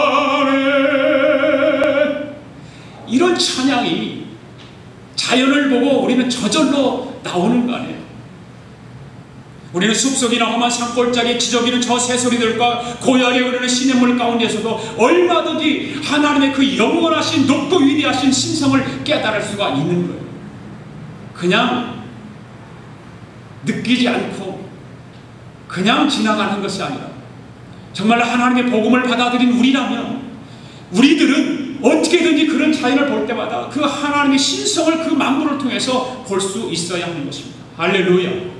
찬양하네. 이런 찬양이 자연을 보고 우리는 저절로 나오는 거 아니에요. 우리는 숲속이나 험한 산골짜기 지저귀는 저 새소리들과 고요하게 흐르는 시냇물 가운데서도 얼마든지 하나님의 그 영원하신 높고 위대하신 신성을 깨달을 수가 있는 거예요. 그냥 느끼지 않고 그냥 지나가는 것이 아니라 정말 하나님의 복음을 받아들인 우리라면 우리들은 어떻게든지 그런 자연을 볼 때마다 그 하나님의 신성을 그 만물을 통해서 볼 수 있어야 하는 것입니다. 할렐루야.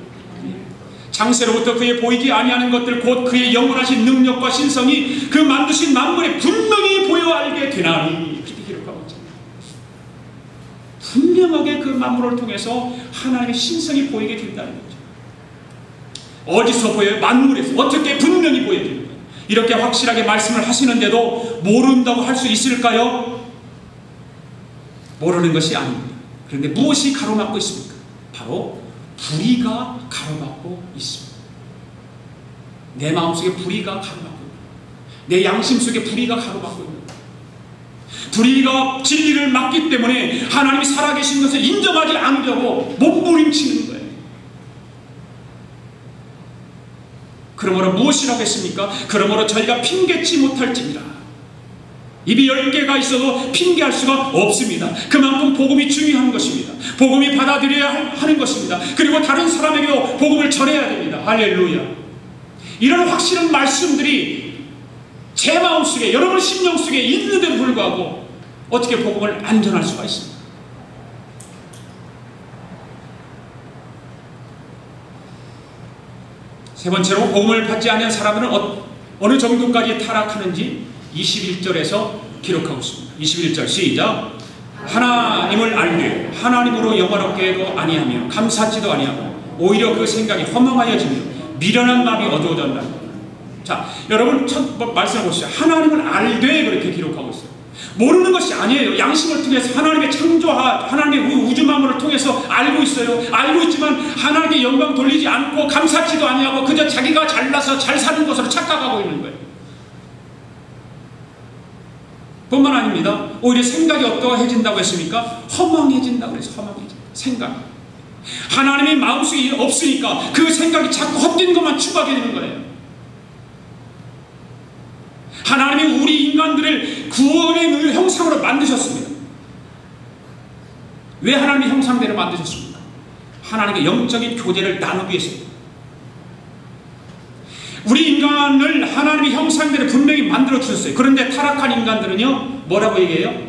창세로부터 그의 보이지 아니하는 것들 곧 그의 영원하신 능력과 신성이 그 만드신 만물에 분명히 보여 알게 되나니, 그렇게 기록하고 있잖아요. 분명하게 그 만물을 통해서 하나님의 신성이 보이게 된다는 거죠. 어디서 보여요? 만물에서. 어떻게 분명히 보여지는 거예요? 이렇게 확실하게 말씀을 하시는데도 모른다고 할 수 있을까요? 모르는 것이 아닙니다. 그런데 무엇이 가로막고 있습니까? 바로 불의가 가로막고 있습니다. 내 마음속에 불의가 가로막고 있습니다. 내 양심 속에 불의가 가로막고 있습니다. 불의가 진리를 막기 때문에 하나님이 살아계신 것을 인정하지 않으려고 몸부림치는 거예요. 그러므로 무엇이라고 했습니까? 그러므로 저희가 핑계치 못할지니라. 입이 10개가 있어도 핑계할 수가 없습니다. 그만큼 복음이 중요한 것입니다. 복음이 받아들여야 하는 것입니다. 그리고 다른 사람에게도 복음을 전해야 됩니다. 할렐루야. 이런 확실한 말씀들이 제 마음속에, 여러분 심령 속에 있는데도 불구하고 어떻게 복음을 안 전할 수가 있습니까? 세 번째로 복음을 받지 않은 사람들은 어느 정도까지 타락하는지 21절에서 기록하고 있습니다. 21절 시작. 하나님을 알되 하나님으로 영화롭게도 아니하며 감사치도 아니하고 오히려 그 생각이 허망하여지며 미련한 마음이 어두워졌다. 자, 여러분 첫 말씀을 보시죠. 하나님을 알되 그렇게 기록하고 있어요. 모르는 것이 아니에요. 양심을 통해서 하나님의 하나님의 우주 만물을 통해서 알고 있어요. 알고 있지만 하나님께 영광 돌리지 않고 감사치도 아니하고 그저 자기가 잘나서 잘 사는 것으로 착각하고 있는 거예요. 뿐만 아닙니다. 오히려 생각이 어떠해진다고 했습니까? 허망해진다고 그랬어요. 허망해진다. 생각. 하나님의 마음속에 없으니까 그 생각이 자꾸 헛된 것만 추구하게 되는 거예요. 하나님이 우리 인간들을 구원의 형상으로 만드셨습니다. 왜 하나님의 형상대로 만드셨습니까? 하나님과 영적인 교제를 나누기 위해서입니다. 우리 인간을 하나님의 형상대로 분명히 만들어 주셨어요. 그런데 타락한 인간들은요, 뭐라고 얘기해요?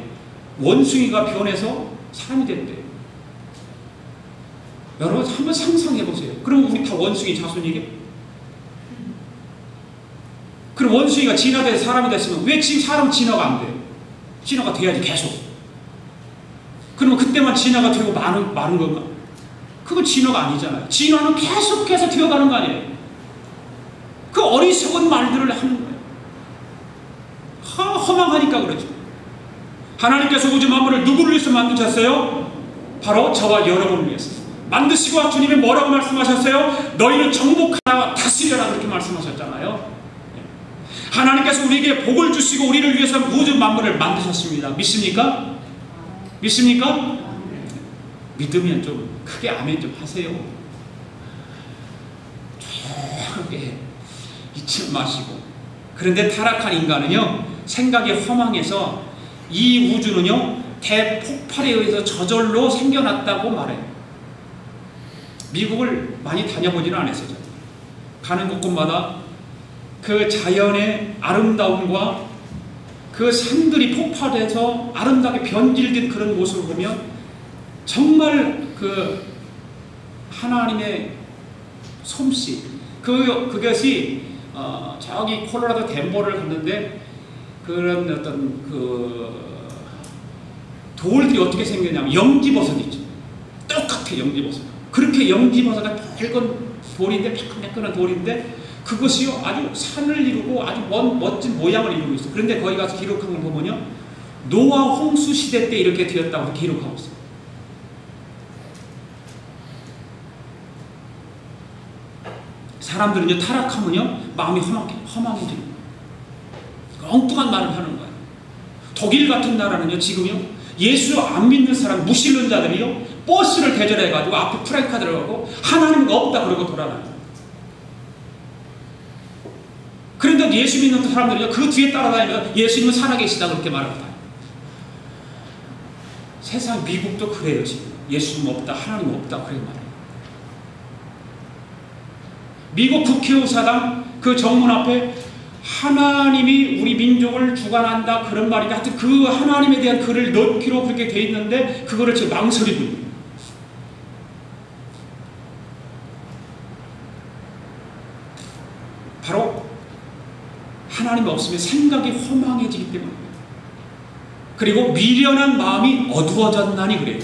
원숭이가 변해서 사람이 됐대요. 여러분 한번 상상해 보세요. 그럼 우리 다 원숭이 자손이게? 그럼 원숭이가 진화돼서 사람이 됐으면 왜 지금 사람 진화가 안 돼요? 진화가 돼야지 계속. 그러면 그때만 진화가 되고 많은 건가? 그건 진화가 아니잖아요. 진화는 계속해서 되어가는 거 아니에요? 그 어리석은 말들을 하는 거예요. 허망하니까 그러죠. 하나님께서 우주 만물을 누구를 위해서 만드셨어요? 바로 저와 여러분을 위해서. 만드시고 주님이 뭐라고 말씀하셨어요? 너희는 정복하라 다스려라 그렇게 말씀하셨잖아요. 하나님께서 우리에게 복을 주시고 우리를 위해서 우주 만물을 만드셨습니다. 믿습니까? 믿습니까? 믿으면 좀 크게 아멘 좀 하세요. 조용하게 잊지 마시고. 그런데 타락한 인간은요, 생각이 허망해서 이 우주는요 대폭발에 의해서 저절로 생겨났다고 말해요. 미국을 많이 다녀보지는 않았어요. 가는 곳곳마다 그 자연의 아름다움과 그 산들이 폭발해서 아름답게 변질된 그런 모습을 보면 정말 그 하나님의 솜씨, 그것이 저기 콜로라도 덴버를 갔는데 그런 어떤 그 돌들이 어떻게 생겼냐면 영지버섯 있죠. 똑같아 영지버섯. 그렇게 영지버섯가 밝은 돌인데 매끈매끈한 돌인데 그것이요 아주 산을 이루고 아주 멋진 모양을 이루고 있어요. 그런데 거기 가서 기록한 걸 보면요 노아 홍수 시대 때 이렇게 되었다고 기록하고 있어요. 사람들은요, 타락하면요, 마음이 허망해지는 거예요. 엉뚱한 말을 하는 거예요. 독일 같은 나라는요, 지금요, 예수 안 믿는 사람, 무신론자들이요, 버스를 대절해가지고 앞에 프랭카드를 하고 하나님은 없다 그러고 돌아다녀요. 그런데 예수 믿는 사람들이요, 그 뒤에 따라다니면서 예수님은 살아계시다 그렇게 말합니다. 세상 미국도 그래요, 지금. 예수님 없다, 하나님 없다 그렇게 말해요. 미국 국회의사당 그 정문 앞에 하나님이 우리 민족을 주관한다 그런 말인데, 하여튼 그 하나님에 대한 글을 넣기로 그렇게 돼 있는데 그거를 지금 망설이고 있는 거예요. 바로 하나님 없으면 생각이 허망해지기 때문입니다. 그리고 미련한 마음이 어두워졌나니 그래요.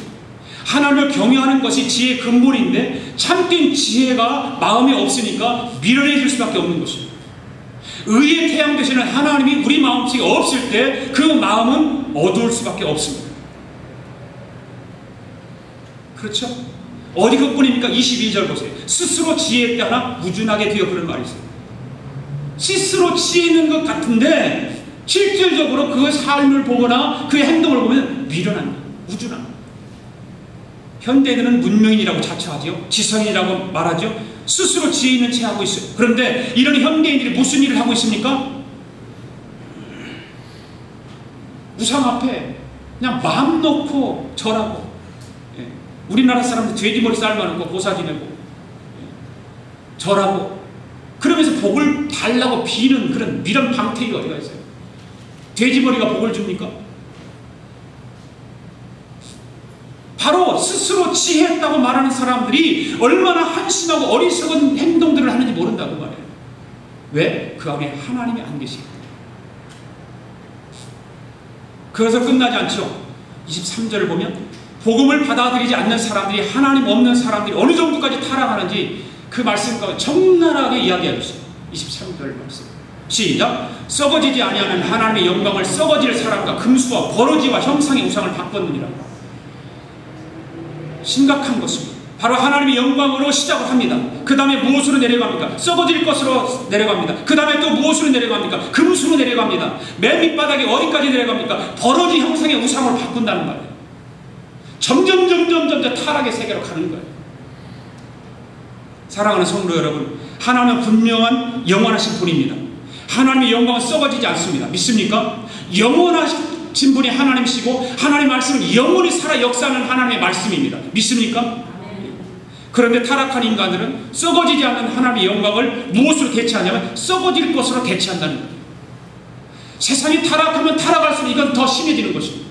하나님을 경외하는 것이 지혜의 근본인데 참된 지혜가 마음에 없으니까 미련해질 수밖에 없는 것입니다. 의의 태양 되시는 하나님이 우리 마음속에 없을 때 그 마음은 어두울 수밖에 없습니다. 그렇죠? 어디 그뿐입니까? 22절 보세요. 스스로 지혜 따라 무준하게 되어 그런 말이 있어요. 스스로 지혜 있는 것 같은데 실질적으로 그 삶을 보거나 그 행동을 보면 미련합니다. 우준합니다. 현대인은 문명인이라고 자처하죠. 지성인이라고 말하죠. 스스로 지혜 있는 채 하고 있어요. 그런데 이런 현대인들이 무슨 일을 하고 있습니까? 우상 앞에 그냥 마음 놓고 절하고, 우리나라 사람들 돼지머리 삶아놓고 보사 지내고 절하고 그러면서 복을 달라고 비는 그런 미련 방태기가 어디가 있어요? 돼지머리가 복을 줍니까? 바로 스스로 지혜했다고 말하는 사람들이 얼마나 한심하고 어리석은 행동들을 하는지 모른다고 말해요. 왜? 그 안에 하나님이 안 계시기 때문에. 그래서 끝나지 않죠. 23절을 보면 복음을 받아들이지 않는 사람들이, 하나님 없는 사람들이 어느 정도까지 타락하는지 그 말씀과 적나라하게 이야기하고 있어요. 23절 말씀. 시작. 썩어지지 아니하는 하나님의 영광을 썩어질 사람과 금수와 버러지와 형상의 우상을 바꿨느니라. 심각한 것입니다. 바로 하나님의 영광으로 시작을 합니다. 그 다음에 무엇으로 내려갑니까? 썩어질 것으로 내려갑니다. 그 다음에 또 무엇으로 내려갑니까? 금수로 내려갑니다. 맨 밑바닥에 어디까지 내려갑니까? 버러지 형상의 우상으로 바꾼다는 말이에요. 점점 타락의 세계로 가는 거예요. 사랑하는 성도 여러분, 하나님은 분명한 영원하신 분입니다. 하나님의 영광은 썩어지지 않습니다. 믿습니까? 영원하신 분이 하나님이시고 하나님의 말씀은 영원히 살아 역사하는 하나님의 말씀입니다. 믿습니까? 그런데 타락한 인간들은 썩어지지 않는 하나님의 영광을 무엇으로 대체하냐면 썩어질 것으로 대체한다는 거예요. 세상이 타락하면 타락할수록 이건 더 심해지는 것입니다.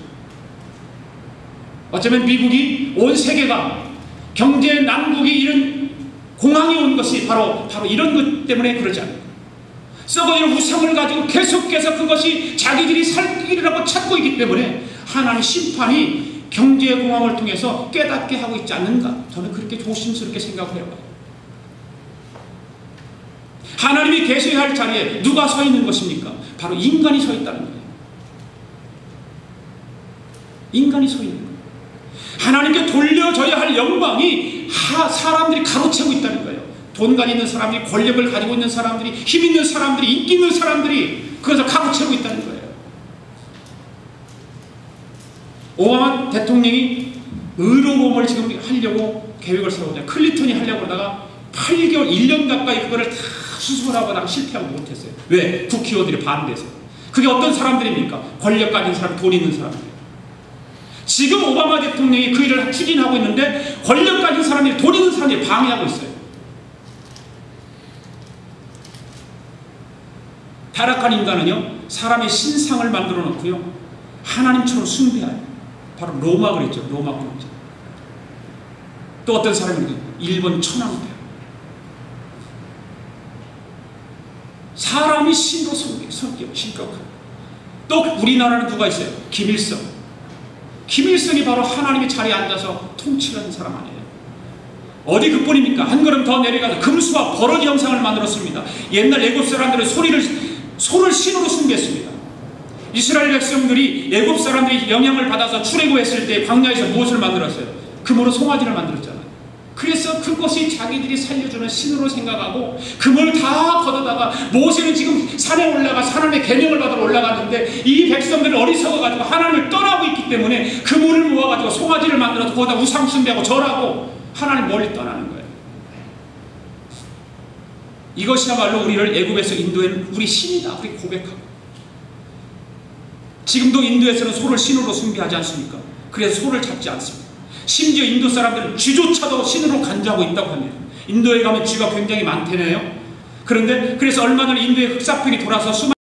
어쩌면 미국이 온 세계가 경제 난국이 이런 공황이 온 것이 바로 이런 것 때문에 그러지 않아요. 썩어질 우상을 가지고 계속해서 그것이 자기들이 살 길이라고 찾고 있기 때문에 하나님의 심판이 경제 공황을 통해서 깨닫게 하고 있지 않는가? 저는 그렇게 조심스럽게 생각해요. 하나님이 계셔야 할 자리에 누가 서 있는 것입니까? 바로 인간이 서 있다는 거예요. 인간이 서 있는 거예요. 하나님께 돌려줘야 할 영광이 사람들이 가로채고 있다는 거예요. 돈 가지고 있는 사람들이, 권력을 가지고 있는 사람들이, 힘 있는 사람들이, 인기 있는 사람들이 그것을 가로채고 있다는 거예요. 오바마 대통령이 의료보험을 지금 하려고 계획을 세우자. 클린턴이 하려고 하다가 8개월, 1년 가까이 그거를 다 수술하고 실패하고 못했어요. 왜? 국회의원들이 반대해서. 그게 어떤 사람들입니까? 권력 가진 사람, 돈 있는 사람들. 지금 오바마 대통령이 그 일을 추진하고 있는데 권력 가진 사람들이, 돈 있는 사람들이 방해하고 있어요. 타락한 인간은요, 사람의 신상을 만들어 놓고요, 하나님처럼 숭배해요. 바로 로마 그랬죠. 로마 군주. 또 어떤 사람이 일본 천황대요. 사람이 신으로 성격하고. 또 우리나라는 누가 있어요? 김일성. 김일성이 바로 하나님의 자리에 앉아서 통치하는 사람 아니에요. 어디 그뿐입니까? 한 걸음 더 내려가서 금수와 버러지 형상을 만들었습니다. 옛날 애굽 사람들은 소를 신으로 숭배했습니다. 이스라엘 백성들이 애굽 사람들이 영향을 받아서 출애굽했을 때 광야에서 무엇을 만들었어요? 금으로 송아지를 만들었잖아요. 그래서 그것이 자기들이 살려주는 신으로 생각하고 금을 다 걷어다가 모세는 지금 산에 올라가 하나님의 계명을 받으러 올라갔는데 이 백성들은 어리석어가지고 하나님을 떠나고 있기 때문에 그물을 모아가지고 송아지를 만들어서 거기다 우상 숭배하고 절하고 하나님 멀리 떠나는 거예요. 이것이야말로 우리를 애굽에서 인도한 우리 신이다. 우리 고백하고 지금도 인도에서는 소를 신으로 숭배하지 않습니까? 그래서 소를 잡지 않습니다. 심지어 인도 사람들은 쥐조차도 신으로 간주하고 있다고 합니다. 인도에 가면 쥐가 굉장히 많대네요. 그런데 그래서 얼마 전에 인도의 흑사병이 돌아서 수많은